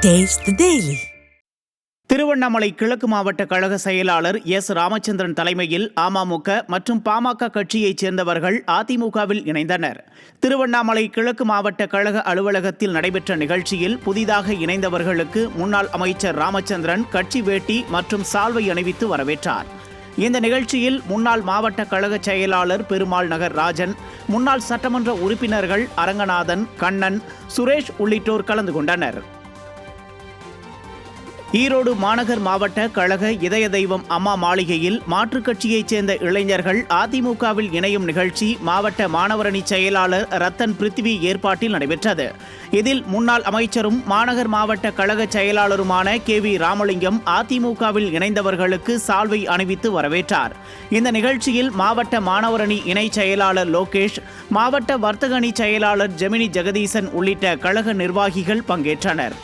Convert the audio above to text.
Taste the Daily. Tiruvannamalai கிழக்கு மாவட்ட கழக செயலாளர் எஸ் ராமச்சந்திரன் தலைமையில் அமமுக மற்றும் பாமக கட்சியைச் சேர்ந்தவர்கள் அதிமுகவில் இணைந்தனர். திருவண்ணாமலை கிழக்கு மாவட்ட கழக அலுவலகத்தில் நடைபெற்ற நிகழ்ச்சியில் புதிதாக இணைந்தவர்களுக்கு முன்னாள் அமைச்சர் ராமச்சந்திரன் கட்சி வேட்டி மற்றும் சால்வை அணிவித்து வரவேற்றார். இந்த நிகழ்ச்சியில் முன்னாள் மாவட்ட கழக செயலாளர் பெருமாள் நகர் ராஜன், முன்னாள் சட்டமன்ற உறுப்பினர்கள் அரங்கநாதன், கண்ணன், சுரேஷ் உள்ளிட்டோர் கலந்து கொண்டனர். ஈரோடு மாநகர் மாவட்ட கழக இதய தெய்வம் அம்மா மாளிகையில் மாற்றுக் கட்சியைச் சேர்ந்த இளைஞர்கள் அதிமுகவில் இணையும் நிகழ்ச்சி மாவட்ட மாணவரணி செயலாளர் ரத்தன் பிருத்திவி ஏற்பாட்டில் நடைபெற்றது. இதில் முன்னாள் அமைச்சரும் மாநகர் மாவட்ட கழக செயலாளருமான KV ராமலிங்கம் அதிமுகவில் இணைந்தவர்களுக்கு சால்வை அணிவித்து வரவேற்றார். இந்த நிகழ்ச்சியில் மாவட்ட மாணவரணி இணை செயலாளர் லோகேஷ், மாவட்ட வர்த்தக அணி செயலாளர் ஜெமினி ஜெகதீசன் உள்ளிட்ட கழக நிர்வாகிகள் பங்கேற்றனர்.